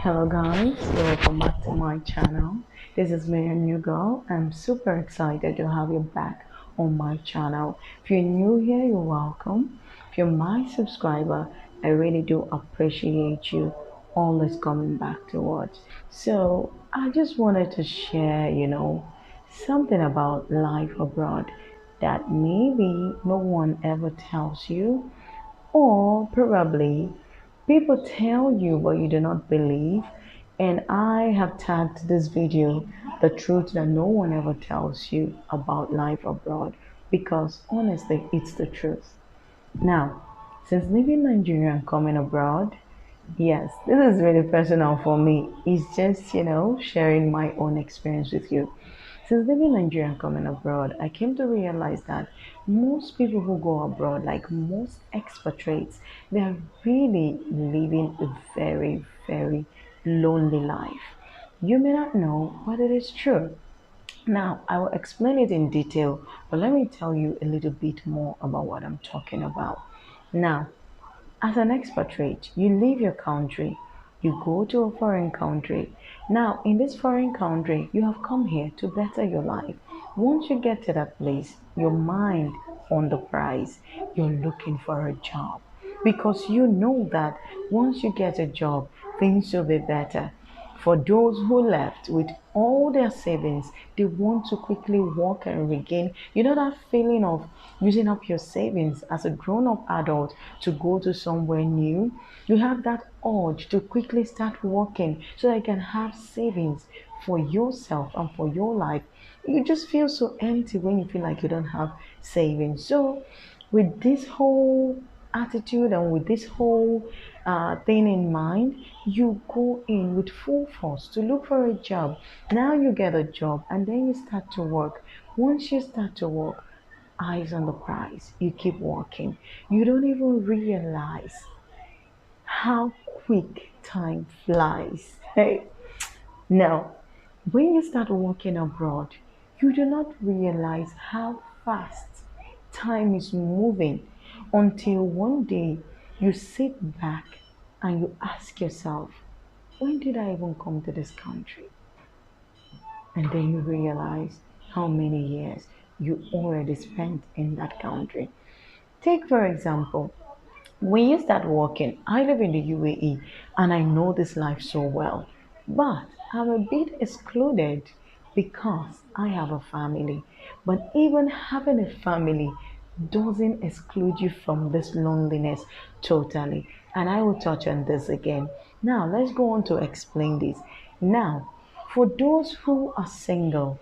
Hello guys, welcome back to my channel. This is me, a new girl. I'm super excited to have you back on my channel. If you're new here, you're welcome. If you're my subscriber, I really do appreciate you always coming back to watch. So I just wanted to share, something about life abroad that maybe no one ever tells you, or probably people tell you but you do not believe. And I have tagged this video the truth that no one ever tells you about life abroad, because honestly it's the truth. Now, since leaving Nigeria and coming abroad, yes, this is really personal for me. It's just, sharing my own experience with you. Since living in Nigeria and coming abroad, I came to realize that most people who go abroad, like most expatriates, they are really living a very, very lonely life. You may not know, but it is true. Now, I will explain it in detail, but let me tell you a little bit more about what I'm talking about. Now, as an expatriate, you leave your country, you go to a foreign country. Now, in this foreign country, you have come here to better your life. Once you get to that place, your mind on the prize, you're looking for a job because you know that once you get a job, things will be better. For those who left with all their savings, they want to quickly walk and regain. You know that feeling of using up your savings as a grown up adult to go to somewhere new? You have that urge to quickly start working so that you can have savings for yourself and for your life. You just feel so empty when you feel like you don't have savings. So, with this whole attitude and with this whole thing in mind, you go in with full force to look for a job. Now you get a job and then you start to work. Once you start to work, eyes on the prize, you keep working. You don't even realize how quick time flies. Hey, now, when you start working abroad, you do not realize how fast time is moving until one day you sit back and you ask yourself, when did I even come to this country? And then you realize how many years you already spent in that country. Take, for example, when you start working, I live in the UAE and I know this life so well, but I'm a bit excluded because I have a family. But even having a family doesn't exclude you from this loneliness totally. And I will touch on this again. Now, let's go on to explain this. Now, for those who are single,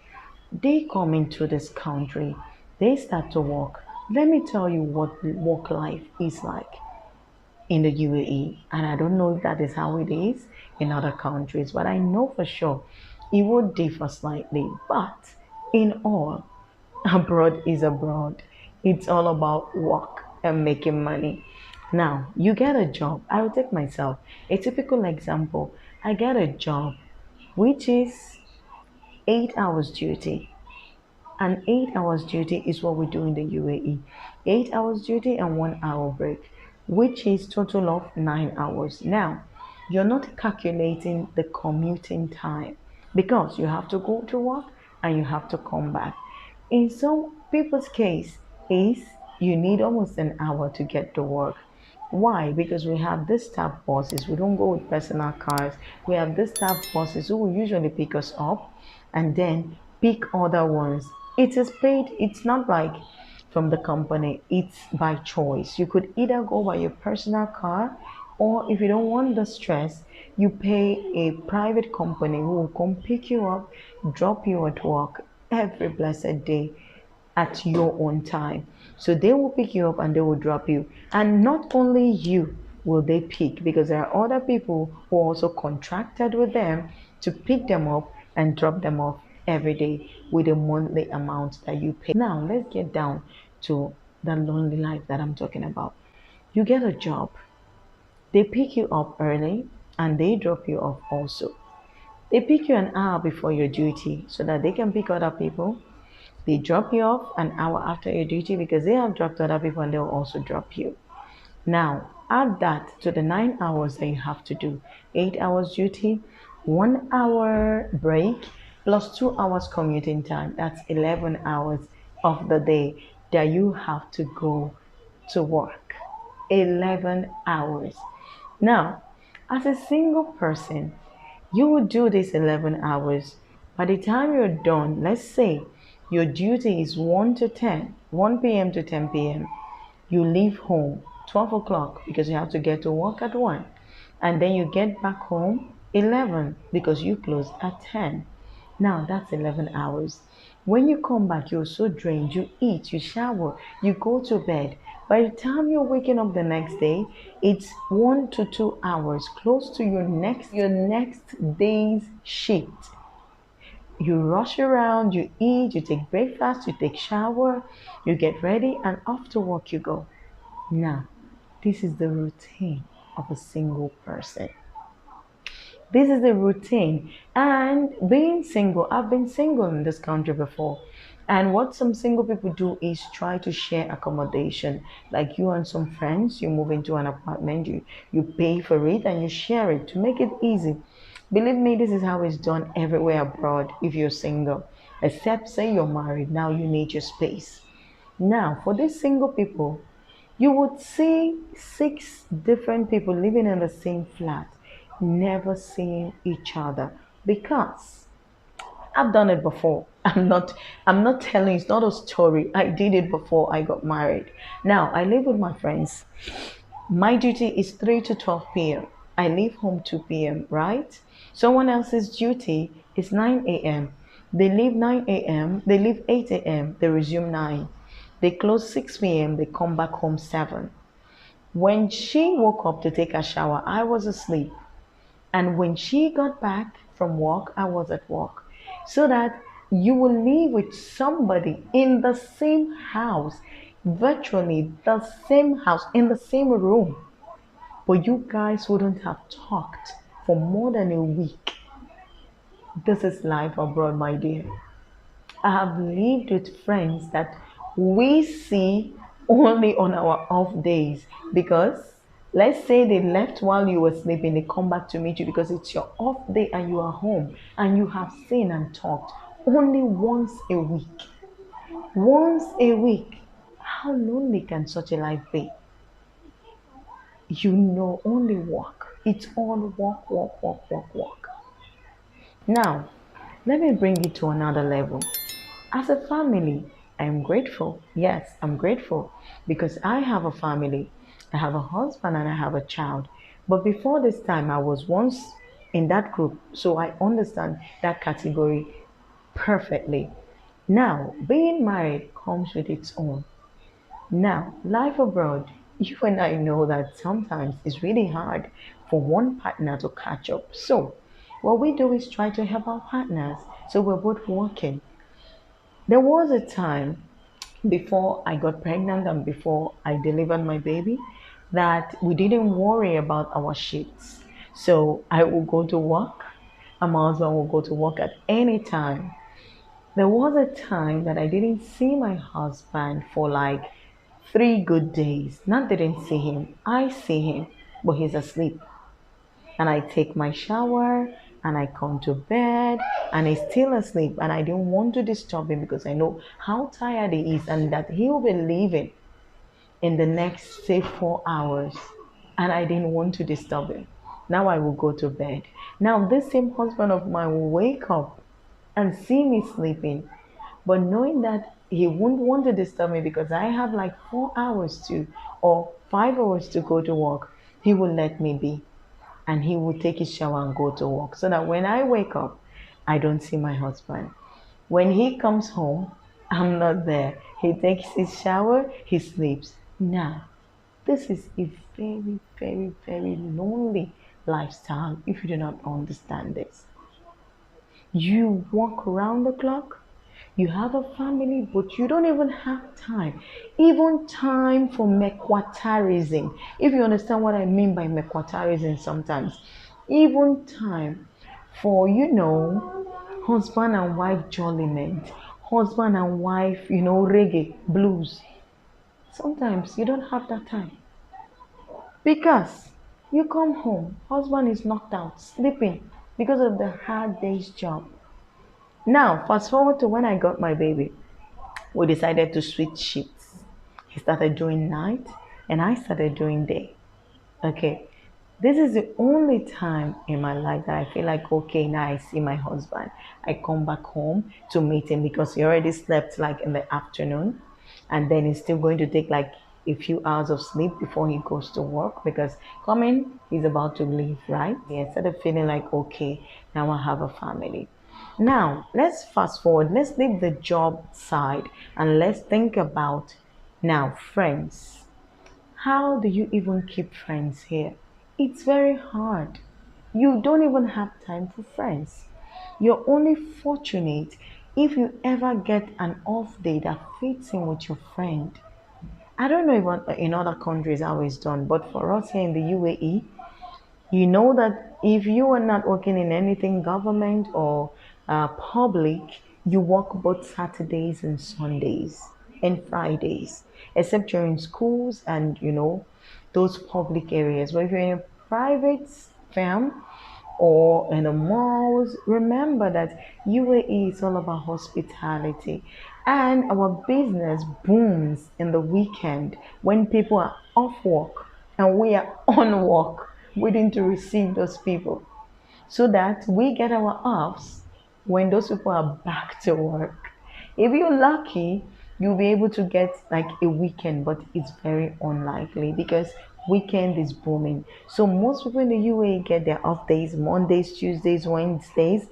they come into this country, they start to work. Let me tell you what work life is like in the UAE. And I don't know if that is how it is in other countries, but I know for sure it would differ slightly. But in all, abroad is abroad. It's all about work and making money. Now, you get a job. I will take myself. A typical example. I get a job which is 8 hours duty. And 8 hours duty is what we do in the UAE. 8 hours duty and 1 hour break, which is total of 9 hours. Now, you're not calculating the commuting time because you have to go to work and you have to come back. In some people's case, is you need almost an hour to get to work. Why? Because we have these staff bosses. We don't go with personal cars. We have these staff bosses who will usually pick us up and then pick other ones. It is paid, it's not like from the company, it's by choice. You could either go by your personal car, or if you don't want the stress, you pay a private company who will come pick you up, drop you at work every blessed day at your own time. So they will pick you up and they will drop you. And not only you will they pick, because there are other people who are also contracted with them to pick them up and drop them off every day with a monthly amount that you pay. Now, let's get down to the lonely life that I'm talking about. You get a job, they pick you up early and they drop you off also. They pick you an hour before your duty so that they can pick other people. They drop you off an hour after your duty because they have dropped other people and they'll also drop you. Now, add that to the 9 hours that you have to do. 8 hours duty, 1 hour break, plus 2 hours commuting time. That's 11 hours of the day that you have to go to work. 11 hours. Now, as a single person, you will do this 11 hours. By the time you're done, let's say your duty is 1 to 10, 1 p.m. to 10 p.m. You leave home 12 o'clock because you have to get to work at 1. And then you get back home 11 because you close at 10. Now that's 11 hours. When you come back, you're so drained. You eat, you shower, you go to bed. By the time you're waking up the next day, it's 1 to 2 hours close to your next day's shift. You rush around, you eat, you take breakfast, you take shower, you get ready, and off to work you go. Now, this is the routine of a single person. This is the routine. And being single, I've been single in this country before. And what some single people do is try to share accommodation. Like you and some friends, you move into an apartment, you pay for it and you share it to make it easy. Believe me, this is how it's done everywhere abroad if you're single. Except say you're married, now you need your space. Now, for these single people, you would see six different people living in the same flat, never seeing each other because I've done it before. I'm not telling it's not a story. I did it before I got married. Now I live with my friends. My duty is 3 to 12 p.m. I leave home 2 p.m., right? Someone else's duty is 9 a.m. They leave 9 a.m., they leave 8 a.m., they resume 9. They close 6 p.m., they come back home 7. When she woke up to take a shower, I was asleep. And when she got back from work, I was at work. So that you will live with somebody in the same house, virtually the same house, in the same room. But you guys wouldn't have talked for more than a week. This is life abroad, my dear. I have lived with friends that we see only on our off days because let's say they left while you were sleeping, they come back to meet you because it's your off day and you are home and you have seen and talked only once a week. Once a week. How lonely can such a life be? Only work. It's all work, work, work, work, work. Now, let me bring it to another level. As a family, I'm grateful. Yes, I'm grateful because I have a family. I have a husband and I have a child. But before this time, I was once in that group, so I understand that category perfectly. Now, being married comes with its own. Now, life abroad, you and I know that sometimes it's really hard for one partner to catch up. So, what we do is try to help our partners. So, we're both working. There was a time before I got pregnant and before I delivered my baby that we didn't worry about our shifts. So I will go to work, and my husband will go to work at any time. There was a time that I didn't see my husband for like 3 good days. Not didn't see him, I see him, but he's asleep and I take my shower and I come to bed and he's still asleep and I don't want to disturb him because I know how tired he is and that he will be leaving in the next say 4 hours and I didn't want to disturb him. Now I will go to bed. Now this same husband of mine will wake up and see me sleeping, but knowing that he won't want to disturb me because I have like 4 hours to or 5 hours to go to work, he will let me be and he will take his shower and go to work so that when I wake up, I don't see my husband. When he comes home, I'm not there. He takes his shower, he sleeps. Now, this is a very, very, very lonely lifestyle if you do not understand this. You walk around the clock, you have a family, but you don't even have time. Even time for mequatarism. If you understand what I mean by mequatarism sometimes. Even time for, husband and wife jolliment. Husband and wife, reggae, blues. Sometimes you don't have that time. Because you come home, husband is knocked out, sleeping because of the hard day's job. Now, fast forward to when I got my baby, we decided to switch shifts. He started doing night and I started doing day. Okay. This is the only time in my life that I feel like, okay, now I see my husband. I come back home to meet him because he already slept like in the afternoon. And then he's still going to take like a few hours of sleep before he goes to work because coming, he's about to leave, right? Yeah, instead of feeling like, okay, now I have a family. Now, let's fast forward. Let's leave the job side and let's think about now friends. How do you even keep friends here? It's very hard. You don't even have time for friends. You're only fortunate if you ever get an off day that fits in with your friend. I don't know even in other countries how it's done, but for us here in the UAE, you know that if you are not working in anything government or public, you work both Saturdays and Sundays and Fridays, except you're in schools and those public areas. But if you're in a private firm or in the malls, remember that UAE is all about hospitality. And our business booms in the weekend when people are off work and we are on work waiting to receive those people so that we get our offs when those people are back to work. If you're lucky, you'll be able to get like a weekend, but it's very unlikely because weekend is booming. So most people in the UAE get their off days Mondays, Tuesdays, Wednesdays,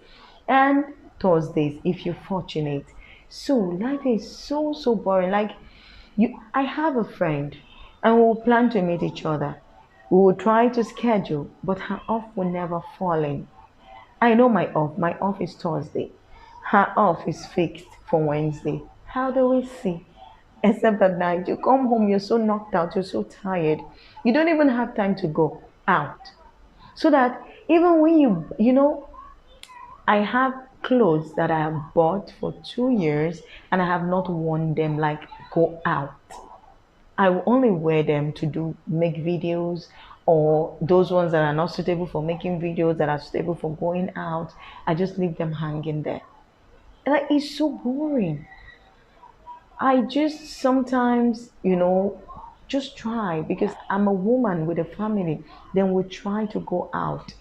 and Thursdays if you're fortunate. So life is so boring. Like I have a friend and we'll plan to meet each other. We will try to schedule, but her off will never fall in. I know my off. My off is Thursday. Her off is fixed for Wednesday. How do we see? Except at night, you come home, you're so knocked out, you're so tired. You don't even have time to go out. So that even when I have clothes that I have bought for 2 years and I have not worn them like go out. I will only wear them to do make videos or those ones that are not suitable for making videos that are suitable for going out. I just leave them hanging there. Like it's so boring. I just sometimes, just try because I'm a woman with a family. Then we try to go out.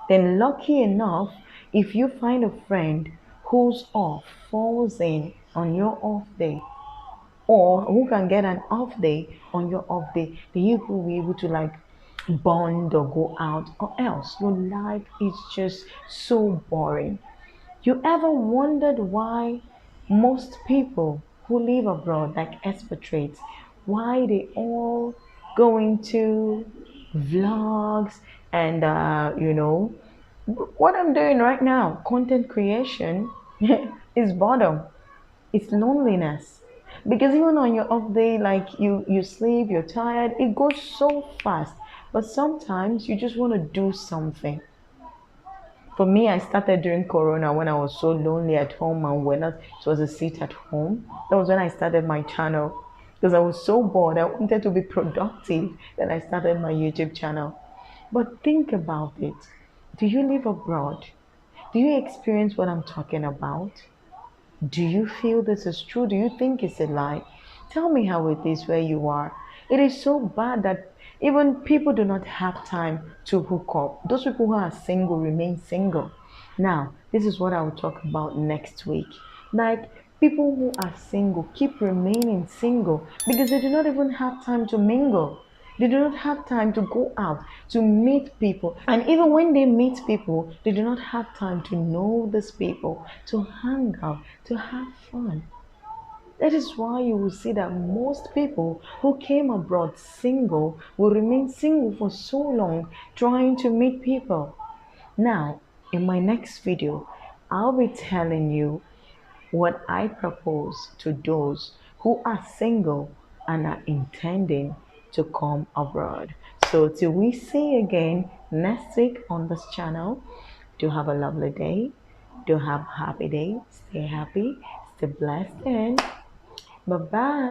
Then lucky enough, if you find a friend who's off falls in on your off day, or who can get an off day on your off day, then you will be able to like bond or go out, or else your life is just so boring. You ever wondered why most people who live abroad, like expatriates, why they all go into vlogs and what I'm doing right now, content creation, is boredom. It's loneliness. Because even on your off day, like you sleep, you're tired, it goes so fast. But sometimes you just want to do something. For me, I started during Corona when I was so lonely at home and when it was a sit at home. That was when I started my channel because I was so bored. I wanted to be productive. Then I started my YouTube channel. But think about it. Do you live abroad? Do you experience what I'm talking about? Do you feel this is true? Do you think it's a lie? Tell me how it is where you are. It is so bad that even people do not have time to hook up. Those people who are single remain single. Now, this is what I will talk about next week. Like, people who are single keep remaining single because they do not even have time to mingle. They do not have time to go out to meet people. And even when they meet people, they do not have time to know these people, to hang out, to have fun. That is why you will see that most people who came abroad single will remain single for so long trying to meet people. Now, in my next video, I'll be telling you what I propose to those who are single and are intending to come abroad. So, till we see again next week on this channel, do have a lovely day. Do have a happy day. Stay happy, stay blessed, and bye bye.